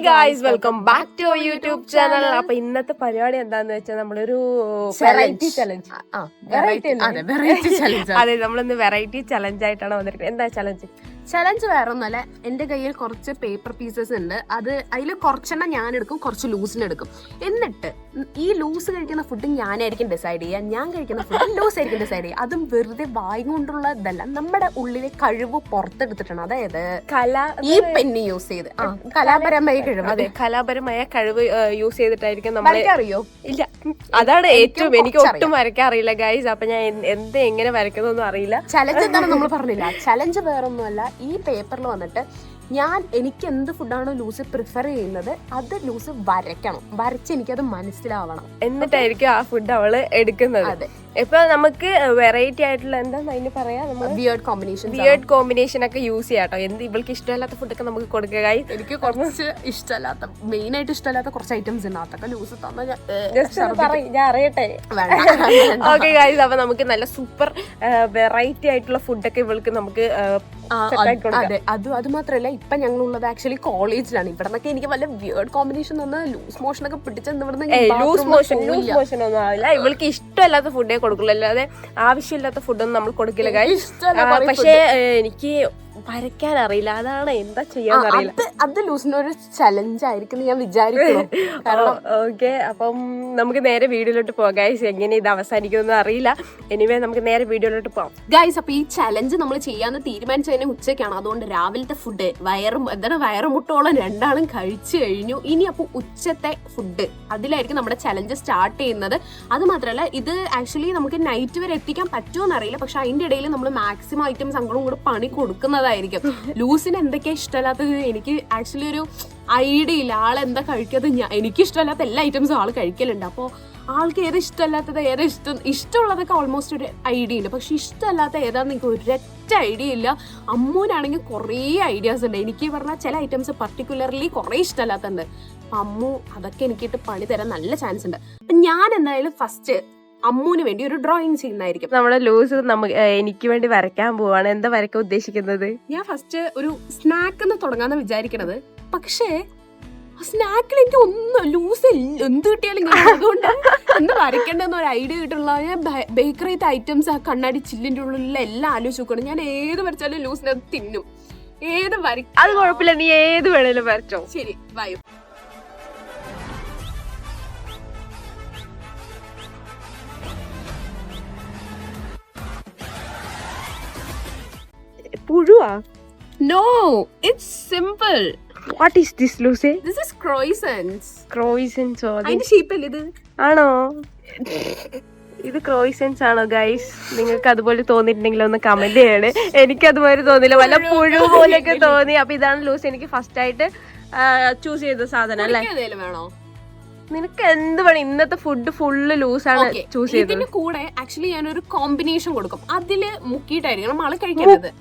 Guys, welcome back to YouTube channel. അപ്പൊ ഇന്നത്തെ പരിപാടി എന്താന്ന് വെച്ചാൽ നമ്മളൊരു വെറൈറ്റി ചലഞ്ച്. അതെ, നമ്മളിന്ന് വെറൈറ്റി ചലഞ്ച് ആയിട്ടാണ് വന്നിരിക്കുന്നത്. എന്താ ചലഞ്ച്? വേറൊന്നുമല്ല, എന്റെ കയ്യിൽ കുറച്ച് പേപ്പർ പീസസ് ഉണ്ട്. അതിൽ കുറച്ചെണ്ണം ഞാൻ എടുക്കും, കുറച്ച് ലൂസിനെടുക്കും. എന്നിട്ട് ഈ ലൂസ് കഴിക്കുന്ന ഫുഡ് ഞാനായിരിക്കും ഡിസൈഡ് ചെയ്യുക, ഞാൻ കഴിക്കുന്ന ഫുഡ് ലൂസ് ആയിരിക്കും ഡിസൈഡ് ചെയ്യുക. അതും വെറുതെ വായി കൊണ്ടുള്ള ഇതല്ല, നമ്മുടെ ഉള്ളിലെ കഴിവ് പുറത്തെടുത്തിട്ടാണ്. അതായത് ഈ പെന്ന് യൂസ് ചെയ്ത് കലാപരമായ കഴിവ്. അതെ, കലാപരമായ കഴിവ് യൂസ് ചെയ്തിട്ടായിരിക്കും നമ്മൾ. അറിയോ? ഇല്ല, അതാണ് ഏറ്റവും എനിക്ക് ഒട്ടും വരയ്ക്കാൻ അറിയില്ല ഗൈസ്. അപ്പൊ ഞാൻ എങ്ങനെ വരയ്ക്കുന്നൊന്നും അറിയില്ല. ചലഞ്ച് എന്താണ് നമ്മൾ പറഞ്ഞില്ല. ചലഞ്ച് വേറൊന്നുമല്ല, ഈ പേപ്പറിൽ വന്നിട്ട് എനിക്ക് എന്ത് ഫുഡാണോ ലൂസ് പ്രിഫർ ചെയ്യുന്നത് അത് ലൂസ് വരച്ച് എനിക്കത് മനസ്സിലാവണം. എന്നിട്ടായിരിക്കും ആ ഫുഡ് അവള് എടുക്കുന്നത്. അതെ, ഇപ്പൊ നമുക്ക് വെറൈറ്റി ആയിട്ടുള്ള എന്താ അതിന് പറയാ, വിയേർഡ് കോമ്പിനേഷൻ ഒക്കെ യൂസ് ചെയ്യാട്ടോ. ഇവൾക്ക് ഇഷ്ടമല്ലാത്ത ഫുഡൊക്കെ നമുക്ക് കൊടുക്കുക. എനിക്ക് കുറച്ച് ഇഷ്ടമല്ലാത്ത, മെയിൻ ആയിട്ട് ഇഷ്ടമല്ലാത്ത കുറച്ച് ഐറ്റംസ് ഉണ്ട്. അതൊക്കെ ലൂസ് ഞാൻ അറിയട്ടെ. ഓക്കെ ഗൈസ്, അപ്പൊ നമുക്ക് നല്ല സൂപ്പർ വെറൈറ്റി ആയിട്ടുള്ള ഫുഡൊക്കെ ഇവൾക്ക് നമുക്ക്. അതെ, അത് മാത്രല്ല, ഇപ്പൊ ഞങ്ങളുള്ളത് ആക്ച്വലി കോളേജിലാണ്. ഇവിടെ നിന്നൊക്കെ എനിക്ക് വല്ല വിയേർഡ് കോമ്പിനേഷൻ ലൂസ് മോഷൻ ഒക്കെ ലൂസ് മോഷൻ ഒന്നും ആവില്ല. ഇവൾക്ക് ഇഷ്ടമല്ലാത്ത ഫുഡേ കൊടുക്കുള്ളൂ, അല്ലാതെ ആവശ്യമില്ലാത്ത ഫുഡൊന്നും നമ്മൾ കൊടുക്കില്ല ഗൈസ്. പക്ഷേ എനിക്ക് വരയ്ക്കാൻ അറിയില്ല, അതാണ് എന്താ ചെയ്യാൻ അറിയില്ല. അത് ലൂസിനൊരു ചലഞ്ച് ആയിരിക്കും ഞാൻ വിചാരിക്കുന്നു. ഓക്കെ, അപ്പം നമുക്ക് നേരെ വീഡിയോയിലോട്ട് പോകാം ഗൈസ്. എങ്ങനെ ഇത് അവസാനിക്കുമെന്ന് അറിയില്ല. എനിവേ നമുക്ക് നേരെ വീഡിയോയിലോട്ട് പോകാം ഗൈസ്. അപ്പൊ ഈ ചലഞ്ച് നമ്മൾ ചെയ്യാന്ന് തീരുമാനിച്ചതിന് ഉച്ചയ്ക്കാണ്. അതുകൊണ്ട് രാവിലത്തെ ഫുഡ് വയറുമുട്ടോളം രണ്ടാളും കഴിച്ചു കഴിഞ്ഞു. ഇനി അപ്പൊ ഉച്ചത്തെ ഫുഡ്, അതിലായിരിക്കും നമ്മുടെ ചലഞ്ച് സ്റ്റാർട്ട് ചെയ്യുന്നത്. അത് മാത്രമല്ല, ഇത് ആക്ച്വലി നമുക്ക് നൈറ്റ് വരെ എത്തിക്കാൻ പറ്റുമോ അറിയില്ല. പക്ഷെ അതിന്റെ ഇടയിൽ നമ്മൾ മാക്സിമം ഐറ്റംസ് അങ്ങോട്ടും കൂടെ പണി കൊടുക്കുന്നതായിരിക്കും. ലൂസിന് എന്തൊക്കെയാ ഇഷ്ടമല്ലാത്തത് എനിക്ക് ആക്ച്വലി ഒരു ഐഡിയ ഇല്ല. ആളെന്താ കഴിക്കാത്തത്? എനിക്ക് ഇഷ്ടമല്ലാത്ത എല്ലാ ഐറ്റംസും ആൾ കഴിക്കലുണ്ട്. അപ്പോൾ ആൾക്ക് ഏത് ഇഷ്ടമല്ലാത്തത്, ഏതാ ഇഷ്ടമുള്ളതൊക്കെ ഓൾമോസ്റ്റ് ഒരു ഐഡിയ ഉണ്ട്. പക്ഷെ ഇഷ്ടമല്ലാത്ത ഏതാന്ന് എനിക്ക് ഒരൊറ്റ ഐഡിയ ഇല്ല. അമ്മൂനാണെങ്കിൽ കുറേ ഐഡിയാസ് ഉണ്ട്. എനിക്ക് പറഞ്ഞാൽ ചില ഐറ്റംസ് പർട്ടിക്കുലർലി കുറേ ഇഷ്ടമല്ലാത്തുണ്ട്. അപ്പം അമ്മു അതൊക്കെ എനിക്കിട്ട് പണി തരാൻ നല്ല ചാൻസ് ഉണ്ട്. ഞാൻ എന്തായാലും ഫസ്റ്റ് അമ്മൂന് വേണ്ടി ഒരു ഡ്രോയിങ് ചെയ്യുന്നതായിരിക്കും. നമ്മുടെ ലൂസ് എനിക്ക് വേണ്ടി വരയ്ക്കാൻ പോവാണ്. എന്താ വരയ്ക്കാൻ ഉദ്ദേശിക്കുന്നത്? ഞാൻ ഫസ്റ്റ് ഒരു സ്നാക്ക് എന്ന് തുടങ്ങാന്ന് വിചാരിക്കണത്. പക്ഷേ സ്നാക്കിൽ എനിക്ക് ഒന്നും ലൂസ് എന്ത് കിട്ടിയാലും അതുകൊണ്ട് എന്ത് വരയ്ക്കേണ്ടെന്ന് ഒരു ഐഡിയ കിട്ടുള്ള. ഞാൻ ബേക്കറിത്തെ ഐറ്റംസ്, ആ കണ്ണാടി ചില്ലിന്റെ ഉള്ളിലുള്ള എല്ലാം ആലോചിച്ച് നോക്കണം. ഞാൻ ഏത് വരച്ചാലും ലൂസിനെ തിന്നും. ഏത് അത് കുഴപ്പമില്ല, നീ ഏത് വേണേലും വരച്ചോ. ശരി, വായു. പുഴുവാ? No, it's simple. What is this, Lucy? This is croissants. Croissants ഓ? അതിന്റെ ഷേപ്പ് അല്ലേ ഇത്? ആണോ? ഇത് ക്രോയിസൻസ് ആണോ ഗൈസ്? നിങ്ങൾക്ക് അതുപോലെ തോന്നിയിട്ടുണ്ടെങ്കിൽ ഒന്ന് കമന്റ് ചെയ്യണേ. എനിക്ക് അതുപോലെ തോന്നില്ല, വല്ല പുഴു പോലെയൊക്കെ തോന്നി. അപ്പൊ ഇതാണ് ലൂസ് എനിക്ക് ഫസ്റ്റ് ആയിട്ട് ചൂസ് ചെയ്ത സാധനം അല്ലേ? വേണോ? നിനക്ക് എന്ത് വേണം? ഇന്നത്തെ ഫുഡ് ഫുള്ള് ലൂസാണ് ചൂസ് ചെയ്തത്. ഇതിന്റെ കൂടെ ആക്ച്വലി ഞാനൊരു കോമ്പിനേഷൻ കൊടുക്കും. അതില് മുക്കിയിട്ടായിരിക്കണം ആള് കഴിക്കുന്നത്.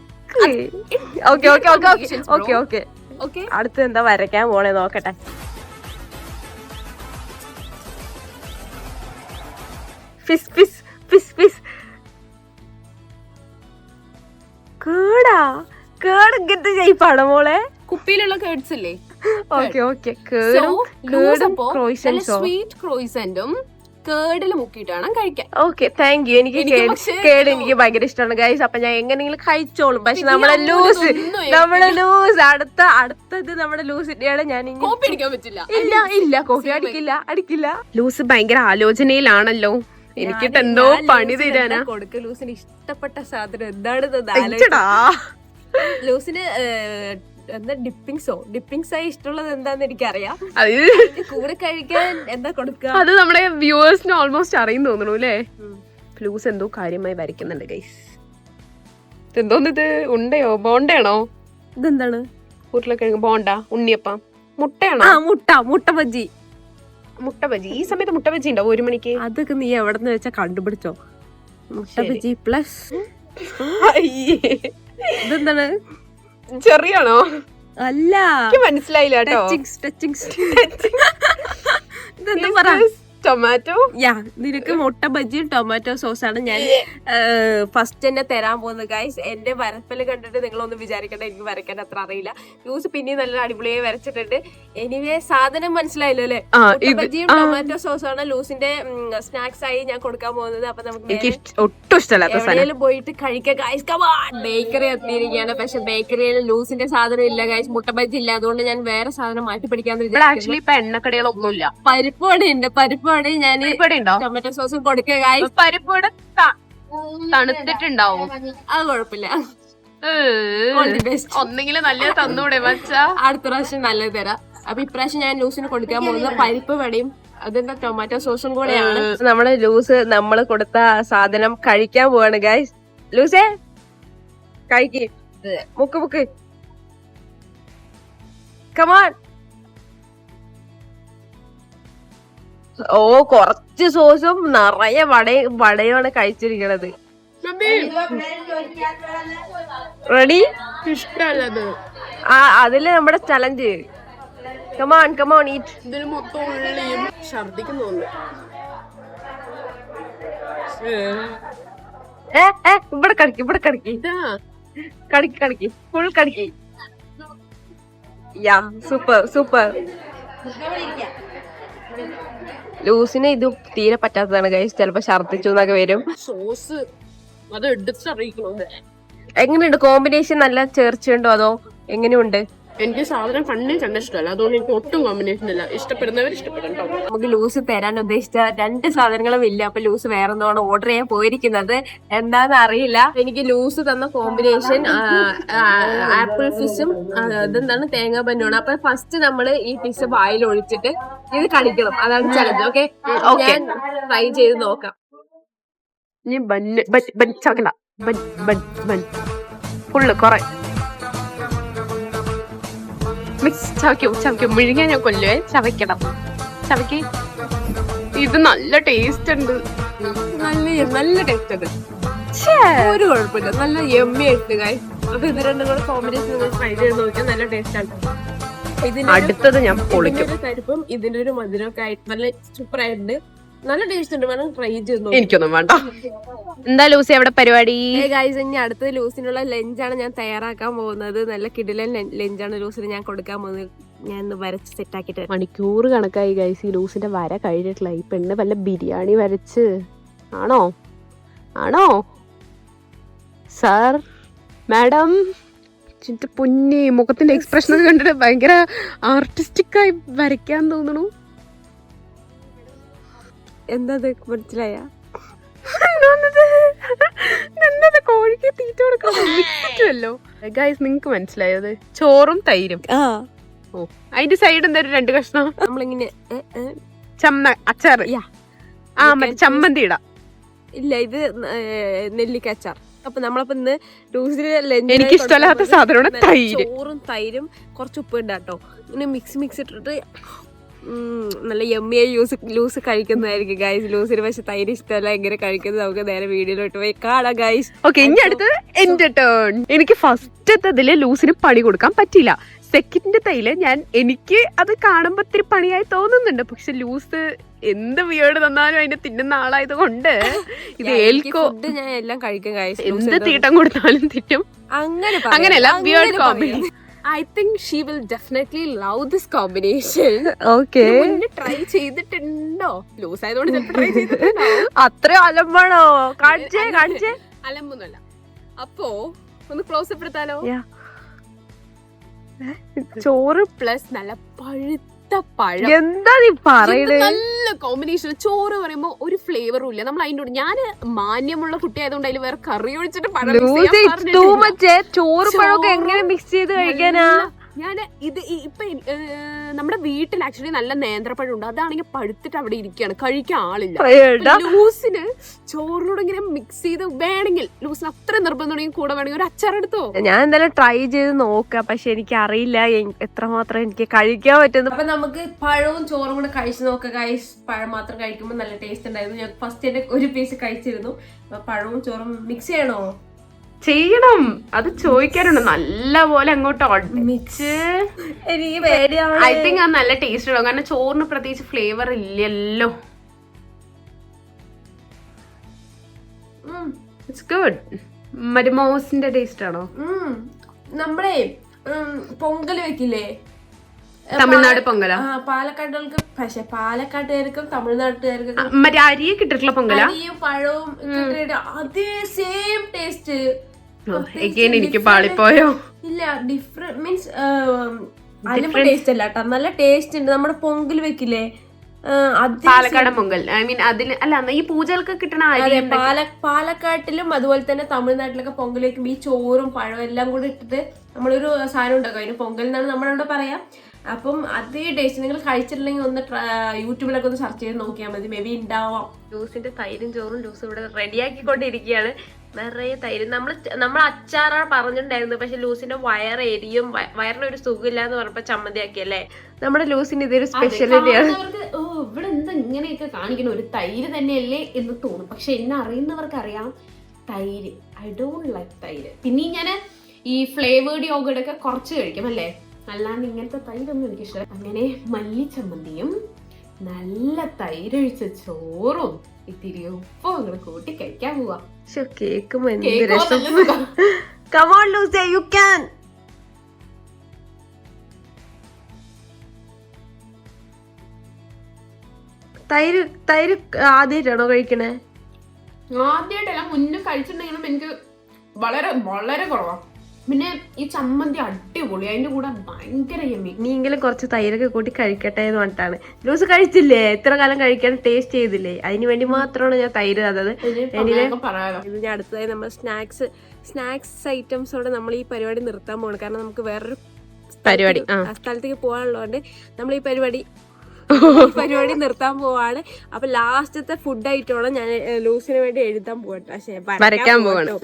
അടുത്ത് എന്താ വരയ്ക്കാൻ പോണേ നോക്കട്ടെ. Fizz Fizz Fizz Fizz. കേട് ഇങ്ങനത്തെ ഷേപ്പാണോ മോളെ? കുപ്പിയിലുള്ള കേഡ്സ് ഇല്ലേ? സ്വീറ്റ് ക്രോയിസന്റും കേടിൽ മുക്കിയിട്ടാണ് കഴിക്കാൻ. Okay, thank you. എനിക്ക് എനിക്ക് ഭയങ്കര ഇഷ്ടമാണ് ഗൈസ്. അപ്പൊ ഞാൻ എങ്ങനെയെങ്കിലും കഴിച്ചോളും. പക്ഷെ നമ്മുടെ ലൂസ് അടുത്തത് നമ്മുടെ ലൂസിന്റെയാണ്. ഞാൻ കോപ്പി അടിക്കാൻ പറ്റില്ല. ഇല്ല കോപ്പി അടിക്കില്ല. ലൂസ് ഭയങ്കര ആലോചനയിലാണല്ലോ. എനിക്കിട്ട് എന്തോ പണി തരാനാ. കൊടുക്ക ലൂസിന് ഇഷ്ടപ്പെട്ട സാധനം എന്താണ്? ലൂസിന് എന്താ ഡിപ്പിങ്സ് ആയി ഇഷ്ടമുള്ളത് എന്താന്ന് എനിക്കറിയാം. കൂടെ കഴിക്കാൻ എന്താ കൊടുക്കുക? അത് നമ്മുടെ വ്യൂവേഴ്സിന് ഓൾമോസ്റ്റ് അറിയും തോന്നുന്നു അല്ലേ? ലൂസ് എന്തോ കാര്യമായി വരയ്ക്കുന്നുണ്ട് ഗൈസ്. എന്തോന്നിത്? ഉണ്ടയോ? ബോണ്ടയാണോ? ഇതെന്താണ്? ഉരുളക്കിഴങ്ങ് ബോണ്ട, ഉണ്ണിയപ്പം, മുട്ടയാണോ? മുട്ട ബജി. ഈ സമയത്ത് മുട്ട ബജി ഉണ്ടോ 1 മണിക്ക്? അതൊക്കെ നീ എവിടെന്ന് വെച്ചാ കണ്ടുപിടിച്ചോ? മുട്ട ബജി പ്ലസ് ഇതെന്താണ്? ചെറിയാണോ? അല്ല, മനസ്സിലായില്ല കേട്ടോ. ടൊമാറ്റോ. യാ, നിനക്ക് മുട്ട ബജിയും ടൊമാറ്റോ സോസാണ് ഞാൻ ഫസ്റ്റ് തന്നെ തരാൻ പോകുന്നത് ഗൈസ്. എന്റെ വരപ്പല് കണ്ടിട്ട് നിങ്ങളൊന്നും വിചാരിക്കണ്ട, എനിക്ക് വരയ്ക്കാൻ അത്ര അറിയില്ല. ലൂസ് പിന്നെ നല്ല അടിപൊളിയായി വരച്ചിട്ടുണ്ട്. എനിവേ സാധനം മനസ്സിലായല്ലോ അല്ലെ? മുട്ട ബജിയും ടൊമാറ്റോ സോസാണ് ലൂസിന്റെ സ്നാക്സ് ആയി ഞാൻ കൊടുക്കാൻ പോകുന്നത്. അപ്പൊ നമുക്ക് ഒട്ടും ഇഷ്ടമല്ലാത്ത എവിടെയെങ്കിലും പോയിട്ട് കഴിക്കാം ഗൈസ്. ബേക്കറി എത്തിയിരിക്കുകയാണ്, പക്ഷെ ബേക്കറിയിൽ ലൂസിന്റെ സാധനം ഇല്ല ഗൈസ്, മുട്ട ബജി ഇല്ല. അതുകൊണ്ട് ഞാൻ വേറെ സാധനം മാറ്റി പിടിക്കാന്ന് വിചാരിച്ചു. ആക്ച്വലി ഇപ്പൊ എണ്ണക്കടികളൊന്നുമില്ല. പരിപ്പോടെ ഉണ്ട്, പരിപ്പോടെ ഞാൻ ടൊമാറ്റോ സോസും കൊടുക്കുക ഗൈസ്. പരിപ്പോടെ തണുത്തിട്ടുണ്ടാവും, അത് കുഴപ്പമില്ല. ഒന്നെങ്കിലും നല്ല തന്നൂടെ മച്ചാ? അടുത്ത പ്രാവശ്യം നല്ലത് തരാം. അപ്പൊ ഇപ്രാവശ്യം ഞാൻ ലൂസിന് കൊടുക്കാൻ പോകുന്നത് പരിപ്പ് വടയും അതിന്റെ ടൊമാറ്റോ സോസും കൂടെയാണ്. നമ്മള് ലൂസ് നമ്മള് കൊടുത്ത സാധനം കഴിക്കാൻ പോവാണ് ഗൈസ്. ലൂസേ കഴിക്ക്, മുക്ക് കമാൺ. ഓ, കുറച്ച് സോസും നിറയെ വടയുമാണ് കഴിച്ചിരിക്കണത്. റെഡി? ഇഷ്ടമല്ലത്. അതില് നമ്മുടെ ചലഞ്ച്. Come on eat. ഇതിന് മൊത്തം ഉള്ളിയും ഛർദിക്കുന്നു. ഇവിടെ കടിക്ക് ഫുൾ കടിക്ക്. യാ, സൂപ്പർ. ലൂസിന് ഇത് തീരെ പറ്റാത്തതാണ് ഗൈസ്. ചിലപ്പോ ഛർദിച്ചു എന്നൊക്കെ വരും. സോസ് അത് എടുത്തറിയിക്കണോ? എങ്ങനെയുണ്ട് കോമ്പിനേഷൻ? നല്ല ചേർച്ചയുണ്ടോ അതോ എങ്ങനെയുണ്ട്? എനിക്ക് സാധനം കണ്ട ഇഷ്ടമല്ല, അതുകൊണ്ട് എനിക്ക് ഒട്ടും കോമ്പിനേഷൻ ഇല്ല. ഇഷ്ടപ്പെടുന്നവർ ഇഷ്ടപ്പെടണ്ടോ. നമുക്ക് ലൂസ് തരാൻ ഉദ്ദേശിച്ച 2 സാധനങ്ങളും ഇല്ല. അപ്പൊ ലൂസ് വേറെ എന്തോണം ഓർഡർ ചെയ്യാൻ പോയിരിക്കുന്നത്, എന്താന്ന് അറിയില്ല. എനിക്ക് ലൂസ് തന്ന കോമ്പിനേഷൻ ആപ്പിൾ ഫിഷും ഇതെന്താണ് തേങ്ങാ ബന്നുമാണ്. അപ്പൊ ഫസ്റ്റ് നമ്മള് ഈ ഫിഷ് വായിൽ ഒഴിച്ചിട്ട് ഇത് കടിക്കണം, അതാണ് ചലഞ്ച്. ഓക്കെ, ട്രൈ ചെയ്ത് നോക്കാം. ഫുള്ള് കൊറേ മിക്സ് ചവയ്ക്കും മുഴുകാൻ ഞാൻ കൊല്ലുവേ. ചവയ്ക്കണം. ഇത് നല്ല ടേസ്റ്റ് ഉണ്ട്, നല്ല ടേസ്റ്റ് ഉണ്ട്. ഒരു കുഴപ്പമില്ല, നല്ല യമ്മി ആയിട്ട് ഗൈസ്. അപ്പൊ ഇത് രണ്ടും കൂടെ കോമ്പിനേഷൻ ട്രൈ ചെയ്ത് നോക്കിയാൽ നല്ല ടേസ്റ്റ് ആണ്. അടുത്തത് ഞാൻ പൊളിക്കും. ഇതിന്റെ ഒരു തരിപ്പും ഇതിന്റെ ഒരു മധുരമൊക്കെ ആയിട്ട് നല്ല സൂപ്പർ ആയിട്ടുണ്ട്. നല്ല ടേസ്റ്റ് ഉണ്ട്, വേണം ട്രൈ ചെയ്ത് നോക്കാം. എനിക്കൊന്നും വേണ്ട. എന്താ ലൂസി അവിടെ പരിപാടി? ഗൈസ്, ഇനി അടുത്തത് ലൂസിനുള്ള ലഞ്ചാണ് ഞാൻ തയ്യാറാക്കാൻ പോകുന്നത്. നല്ല കിടിലൻ ലഞ്ചാണ് ലൂസിന് ഞാൻ കൊടുക്കാൻ പോകുന്നത്. ഞാൻ വരച്ച് സെറ്റാക്കിട്ട് മണിക്കൂർ കണക്കായി ഗൈസ് ഈ ലൂസിന്റെ വര കഴിഞ്ഞിട്ടില്ല. ഈ പെണ്ണ് വല്ല ബിരിയാണി വരച്ച് ആണോ സാർ മാഡം? പൊന്നി, മുഖത്തിന്റെ എക്സ്പ്രഷൻ ഒക്കെ കണ്ടിട്ട് ഭയങ്കര ആർട്ടിസ്റ്റിക് ആയി വരയ്ക്കാൻ തോന്നണു. എന്താ മനസ്സിലായ? കോഴിക്ക് തീറ്റ കൊടുക്കണല്ലോ ഗൈസ്. നിങ്ങക്ക് മനസ്സിലായത്? ചോറും തൈരും. ഓ, അതിന്റെ സൈഡ് എന്തായാലും 2 കഷ്ണം നമ്മളിങ്ങനെ അച്ചാറ്. മറ്റേ ചമ്മന്തി ഇടാം. ഇല്ല, ഇത് നെല്ലിക്ക അച്ചാർ. അപ്പൊ നമ്മളപ്പോ ഇന്ന് എനിക്ക് ഇഷ്ടമല്ലാത്ത സാധനമാണ് തൈര്. ചോറും തൈരും കുറച്ച് ഉപ്പ് ഉണ്ടാട്ടോ. ഇങ്ങനെ മിക്സ് ഇട്ടിട്ട് നല്ല യമ്മിയായി ലൂസ് കഴിക്കുന്നതായിരിക്കും ഗൈസ്. ലൂസിന് പക്ഷെ തൈര് ഇഷ്ടമല്ല. എങ്ങനെ കഴിക്കുന്നത് നമുക്ക് നേരെ വീഡിയോയിലോട്ട് പോയി കാണാം ഗൈസ്. ഓക്കെ, ഇനി അടുത്തത് എന്റെ ടേൺ. എനിക്ക് ഫസ്റ്റത്തതില് ലൂസിന് പണി കൊടുക്കാൻ പറ്റില്ല. സെക്കൻഡ് തൈല് എനിക്ക് അത് കാണുമ്പോ ഇത്തിരി പണിയായി തോന്നുന്നുണ്ട്. പക്ഷെ ലൂസ് എന്ത് വിയേർഡ് തന്നാലും അതിന്റെ തിന്നുന്ന ആളായത് കൊണ്ട് ഇത് ഏൽക്കോ. ഞാൻ എല്ലാം കഴിക്കും ഗൈസ്. എന്ത് തീട്ടം കൊടുത്താലും തിറ്റും. അങ്ങനെയല്ല, weird combination. I think she will definitely love this combination. Okay. Try ചെയ്തിട്ടുണ്ടോ? ലൂസ് ആയതുകൊണ്ട് ചിലപ്പോൾ ട്രൈ ചെയ്തിട്ടുണ്ടോ? അത്ര അലമ്പാണോ? കാണിച്ചേ. അലമ്പൊന്നുമല്ല. അപ്പോ ഒന്ന് ക്ലോസ് അപ്പ് എടുത്താലോ? ചോറ് പ്ലസ് നല്ല പഴുത്ത പഴം. എന്താ നീ പറയുന്നത്? നല്ല കോമ്പിനേഷൻ. ചോറ് പറയുമ്പോ ഒരു ഫ്ലേവറും ഇല്ല. നമ്മൾ അതിന്റെ കൂടെ, ഞാൻ മാന്യമുള്ള കുട്ടിയായതുകൊണ്ട് അതിൽ വേറെ കറി ഒഴിച്ചിട്ട് ചോറ് പഴമൊക്കെ എങ്ങനെ മിക്സ് ചെയ്ത് കഴിക്കാനാ? ഞാൻ ഇത് ഇപ്പൊ നമ്മുടെ വീട്ടിൽ ആക്ച്വലി നല്ല നേന്ത്രപ്പഴം ഉണ്ട്. അതാണെങ്കിൽ പഴുത്തിട്ട് അവിടെ ഇരിക്കുകയാണ്, കഴിക്കാൻ ആളില്ല. ലൂസിന് ചോറിനോട് ഇങ്ങനെ മിക്സ് ചെയ്ത് വേണമെങ്കിൽ, ലൂസിന് അത്ര നിർബന്ധം കൂടെ വേണമെങ്കിൽ ഒരു അച്ചാർ എടുത്തോ. ഞാൻ എന്തായാലും ട്രൈ ചെയ്ത് നോക്കാം. പക്ഷെ എനിക്ക് അറിയില്ല എത്രമാത്രം എനിക്ക് കഴിക്കാൻ പറ്റുന്നു. അപ്പൊ നമുക്ക് പഴവും ചോറും കൂടെ കഴിച്ചു നോക്കാം ഗൈസ്. പഴം മാത്രം കഴിക്കുമ്പോൾ നല്ല ടേസ്റ്റ് ഉണ്ടായിരുന്നു. ഞാൻ ഫസ്റ്റ് എന്റെ ഒരു പീസ് കഴിച്ചിരുന്നു. പഴവും ചോറും മിക്സ് ചെയ്യണം. അത് ചോദിക്കാനുണ്ട്. നല്ല പോലെ അങ്ങോട്ട് ഒടിച്ച് എനിക്ക് പേടിയാണ്. ഐ തിങ്ക് അത് നല്ല ടേസ്റ്റ് ഉണ്ടാവും. കാരണം ചോറിന് പ്രത്യേകിച്ച് ഫ്ലേവർ ഇല്ലല്ലോ. It's good. മറ്റേ മോസിന്റെ ടേസ്റ്റ് ആണോ? നമ്മളെ പൊങ്കൽ വെക്കില്ലേ, തമിഴ്നാട് പൊങ്കല. പാലക്കാട്ടുകൾക്ക്, പക്ഷെ പാലക്കാട്ടുകാർക്കും തമിഴ്നാട്ടുകാർക്കും മറ്റേ അരിയെ കിട്ടിട്ടുള്ള പൊങ്കല, അരിയും പഴവും അതേ സെയിം ടേസ്റ്റ്. എനിക്ക് പാളിപ്പോയോ? ഇല്ല, ഡിഫറെന്റ് മീൻസ് അതിലും ടേസ്റ്റ് അല്ല കേട്ടോ, നല്ല ടേസ്റ്റ് ഉണ്ട്. നമ്മുടെ പൊങ്കൽ വെക്കില്ലേ, പാലക്കാടൻ പൊങ്കൽ, ഐ മീൻ അതിൽ അല്ല, ഈ പൂജകൾക്ക് കിട്ടണ അരി. പാലക്കാട്ടിലും അതുപോലെ തന്നെ തമിഴ്നാട്ടിലൊക്കെ പൊങ്കൽ വെക്കുമ്പോൾ ഈ ചോറും പഴവും എല്ലാം കൂടി ഇട്ടിട്ട് നമ്മളൊരു സാധനം ഉണ്ടാക്കും, അതിന് പൊങ്കൽ എന്നാണ് നമ്മളവിടെ പറയാം. അപ്പം അതേ ടേസ്റ്റ് നിങ്ങൾ കഴിച്ചിട്ടില്ലെങ്കിൽ ഒന്ന് യൂട്യൂബിലൊക്കെ ഒന്ന് സെർച്ച് ചെയ്ത് നോക്കിയാൽ മതി, മേ ബി ഉണ്ടാവാം. ലൂസിന്റെ തൈരും ചോറും ലൂസ് ഇവിടെ റെഡിയാക്കിക്കൊണ്ടിരിക്കുകയാണ്. നിറയെ തൈര് നമ്മൾ അച്ചാറാണ് പറഞ്ഞിട്ടുണ്ടായിരുന്നു, പക്ഷെ ലൂസിന്റെ വയറെരിയും, വയറിനൊരു സുഖമില്ല എന്ന് പറഞ്ഞപ്പോ ചമ്മന്തിയാക്കിയല്ലേ. നമ്മുടെ ലൂസിന് ഇതൊരു സ്പെഷ്യലിറ്റിയാണ്. ഓ ഇവിടെ എന്താ ഇങ്ങനെയൊക്കെ കാണിക്കണം, ഒരു തൈര് തന്നെയല്ലേ എന്ന് തോന്നും, പക്ഷെ എന്നെ അറിയുന്നവർക്ക് അറിയാം തൈര്. ഐ ഡോണ്ട് ലൈക്ക് തൈര്. പിന്നെ ഞാൻ ഈ ഫ്ലേവേർഡ് യോഗയുടെ ഒക്കെ കുറച്ച് കഴിക്കും അല്ലേ, അല്ലാണ്ട് ഇങ്ങനത്തെ തൈരൊന്നും എനിക്ക് ഇഷ്ടം. അങ്ങനെ മല്ലി ചമ്മന്തിയും നല്ല തൈരൊഴിച്ച ചോറും ഇത്തിരി ഉപ്പും അങ്ങനെ കൂട്ടി കഴിക്കാൻ പോവാ. തൈര് ആദ്യമായിട്ടാണോ കഴിക്കണേ? ആദ്യമായിട്ടല്ല, മുന്നേ കഴിച്ചിട്ടുണ്ടെങ്കിലും എനിക്ക് വളരെ വളരെ കുറവാണ്. പിന്നെ ഈ ചമ്മന്തി അടിപൊളി, അതിന്റെ കൂടെ ഭയങ്കര യമ്മി. നീങ്കിലും കുറച്ച് തൈരൊക്കെ കൂട്ടി കഴിക്കട്ടെ എന്ന് പറഞ്ഞിട്ടാണ്. ലൂസ് കഴിച്ചില്ലേ, എത്ര കാലം കഴിക്കാൻ ടേസ്റ്റ് ചെയ്തില്ലേ, അതിന് വേണ്ടി മാത്രമാണ് ഞാൻ തൈര് തന്നത്. ഞാൻ അടുത്തതായി നമ്മൾ സ്നാക്സ് ഐറ്റംസോടെ നമ്മൾ ഈ പരിപാടി നിർത്താൻ പോകണം. കാരണം നമുക്ക് വേറൊരു സ്ഥലത്തേക്ക് പോകാനുള്ളതുകൊണ്ട് നമ്മൾ ഈ പരിപാടി നിർത്താൻ പോവാണ്. അപ്പൊ ലാസ്റ്റത്തെ ഫുഡ് ഐറ്റമാണ് ഞാൻ ലൂസിന് വേണ്ടി എഴുതാൻ പോകട്ടെ, പക്ഷെ വരയ്ക്കാൻ പോകണം.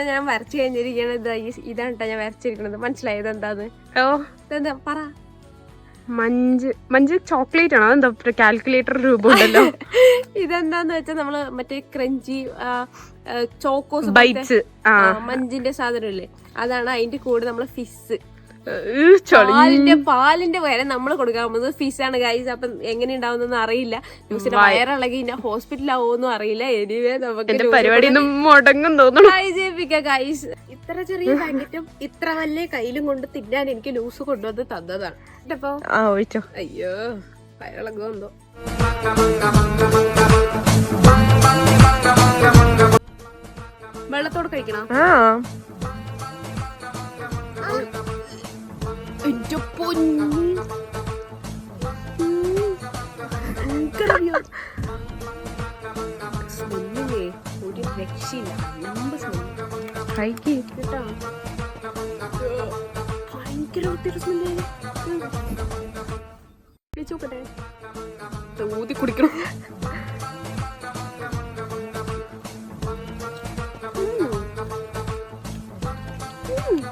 ഞാൻ വരച്ചു കഴിഞ്ഞിരിക്കണത് ഇതാണ് കേട്ടോ, ഞാൻ വരച്ചിരിക്കണത്. മനസ്സിലായത് എന്താന്ന്? ഇതെന്താ പറ? മഞ്ച് ചോക്ലേറ്റ് ആണോ? അതെന്താ കാൽക്കുലേറ്റർ രൂപം ഉണ്ടല്ലോ. ഇതെന്താന്ന് വെച്ചാൽ നമ്മള് മറ്റേ ക്രഞ്ചി ചോക്കോസ് മഞ്ചിന്റെ സാധനം ഇല്ലേ, അതാണ്. അതിന്റെ കൂടെ നമ്മള് ഫിസ്, പാലിന്റെ പകരം നമ്മൾ കൊടുക്കാൻ പോകുന്നത് ഫിഷാണ് ഗൈസ്. അപ്പം എങ്ങനെ ഉണ്ടാവുന്നൊന്നും അറിയില്ല. ന്യൂസിന്റെ വയറിളകി ഹോസ്പിറ്റലാവോന്നും അറിയില്ല. എനിവേ നമുക്ക് പരിപാടി മുടങ്ങും തോന്നുന്നു. ട്രൈ ചെയ്യിപ്പിക്കാം ഗൈസ്. ഇത്ര ചെറിയ പാക്കറ്റും ഇത്ര വലിയ കയ്യിലും കൊണ്ട് തിന്നാൻ എനിക്ക് ലൂസ് കൊണ്ടുവന്ന് തന്നതാണ്. അയ്യോ വയറിളകുമെന്തോ. വെള്ളത്തോട് കഴിക്കണം. ഒരു രക്ഷയില്ല. ഭയങ്കര ഊതി കുടിക്കണം.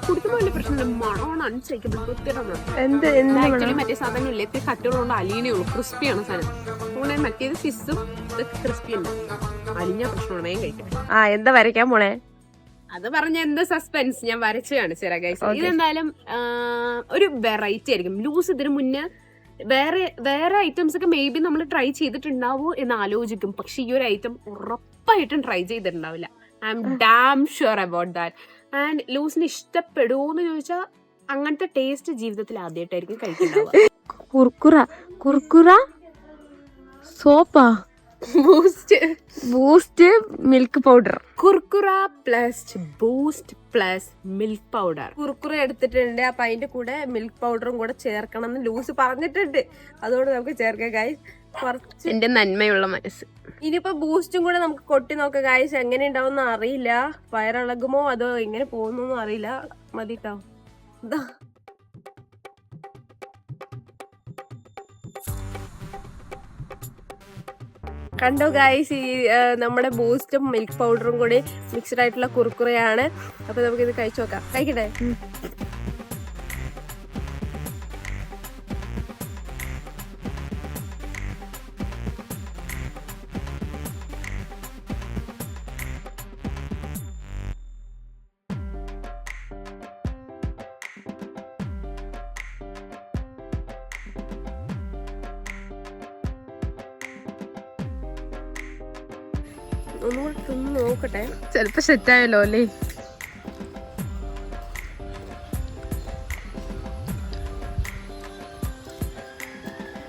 കുടിക്കുമ്പോ വലിയ പ്രശ്നമില്ല, മണമാണ് അനുസരിക്കും. മറ്റേ സാധനം ഇല്ലേ, കറ്റുകൊണ്ട് അലീനേ ഉള്ളൂ, ക്രിസ്പിയാണ് സാധനം. അതുകൊണ്ട് മറ്റേത് ഫിസും ഇതൊക്കെ ക്രിസ്പി ഉണ്ട്. അലിഞ്ഞ പ്രശ്നമാണ് ഞാൻ കഴിക്കുന്നത്. എന്താ വരയ്ക്കാൻ പോണേ? അത് പറഞ്ഞ എന്ത് സസ്പെൻസ്, ഞാൻ വരച്ചു കാണിച്ചു തരാം ഗൈസ്. ഇതെന്തായാലും ഒരു വെറൈറ്റി ആയിരിക്കും. ലൂസ് ഇതിന് മുന്നേ വേറെ ഐറ്റംസ് ഒക്കെ മേ ബി നമ്മൾ ട്രൈ ചെയ്തിട്ടുണ്ടാവോ എന്ന് ആലോചിക്കും, പക്ഷെ ഈ ഒരു ഐറ്റം ഉറപ്പായിട്ടും ട്രൈ ചെയ്തിട്ടുണ്ടാവില്ല. I am damn sure about that. And ലൂസിന് ഇഷ്ടപ്പെടുമോന്ന് ചോദിച്ചാൽ അങ്ങനത്തെ ടേസ്റ്റ് ജീവിതത്തിൽ ആദ്യമായിട്ടായിരിക്കും കഴിക്കുന്നുണ്ടാവുക. കുർക്കുറ സോപ്പാ, boost milk powder. Kurkure plus boost plus milk powder. Kurkure എടുത്തിട്ടുണ്ട്, അപ്പൊ അതിന്റെ കൂടെ മിൽക്ക് പൗഡറും കൂടെ ചേർക്കണം എന്ന് ലൂസ് പറഞ്ഞിട്ടുണ്ട്. അതുകൊണ്ട് നമുക്ക് ചേർക്കാം ഗൈസ്. കുറച്ച് എന്റെ നന്മയുള്ള മനസ്സ്. ഇനിയിപ്പോ ബൂസ്റ്റും കൂടെ നമുക്ക് കൊട്ടി നോക്കാം ഗൈസ്. എങ്ങനെ ഉണ്ടാവും അറിയില്ല, വയറിളകുമോ അതോ എങ്ങനെ പോകുന്നൊന്നും അറിയില്ല. മതിട്ടോ. കണ്ടോ ഗൈസ്, ഈ നമ്മുടെ ബൂസ്റ്റും മിൽക്ക് പൗഡറും കൂടി മിക്സ്ഡ് ആയിട്ടുള്ള കുർക്കുറയാണ്. അപ്പൊ നമുക്കിത് കഴിച്ചു നോക്കാം. കഴിക്കട്ടെ? ഒന്നുകൂടെ തിന്ന് നോക്കട്ടെ. ചിലപ്പോ സെറ്റായല്ലോ അല്ലേ.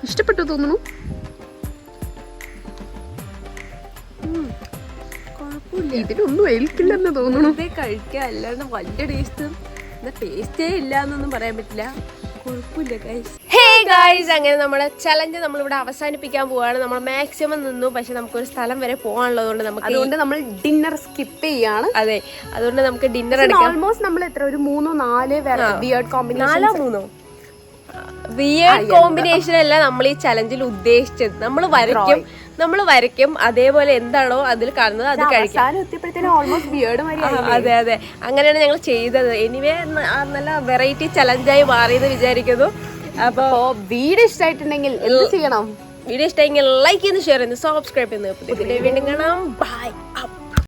ഇഷ്ടപ്പെട്ടു തോന്നുന്നു. ഇതിലൊന്നും ഏൽക്കില്ലെന്ന് തോന്നുന്നു. കഴിക്കുക അല്ലാണ്ട് വലിയ ടേസ്റ്റേ ഇല്ല എന്നൊന്നും പറയാൻ പറ്റില്ല. കുഴപ്പമില്ല ഗൈസ്. ഹേ ഗൈസ്, അങ്ങനെ നമ്മുടെ ചലഞ്ച് നമ്മളിവിടെ അവസാനിപ്പിക്കാൻ പോവാണ്. നമ്മൾ മാക്സിമം നിന്നു, പക്ഷെ നമുക്കൊരു സ്ഥലം വരെ പോകാനുള്ളതുകൊണ്ട് അതുകൊണ്ട് നമ്മൾ ഡിന്നർ സ്കിപ്പ് ചെയ്യാണ്. അതെ, അതുകൊണ്ട് നമുക്ക് ഡിന്നർ എടുക്കാം. ഓൾമോസ്റ്റ് നമ്മൾ എത്ര ഒരു 3-4 വിയേർഡ് കോമ്പിനേഷൻ, 4-3 വിയേർഡ് കോമ്പിനേഷൻ അല്ല നമ്മൾ ഈ ചലഞ്ചിൽ ഉദ്ദേശിച്ചത്. നമ്മൾ വരയ്ക്കും അതേപോലെ എന്താണോ അതിൽ കാണുന്നത് അത് കഴിക്കാം. അതെ അതെ, അങ്ങനെയാണ് ഞങ്ങൾ ചെയ്തത്. എനിവേ നല്ല വെറൈറ്റി ചലഞ്ചായി മാറിയെന്ന് വിചാരിക്കുന്നു. അപ്പോൾ വീഡിയോ ഇഷ്ടമായിട്ടുണ്ടെങ്കിൽ എന്ത് ചെയ്യണം? വീഡിയോ ഇഷ്ടമെങ്കിൽ ലൈക്ക് ചെയ്യുന്നു, ഷെയർ ചെയ്യുന്നു, സബ്സ്ക്രൈബ് ചെയ്യുന്നു. വീണ്ടും കാണാം. ബൈ.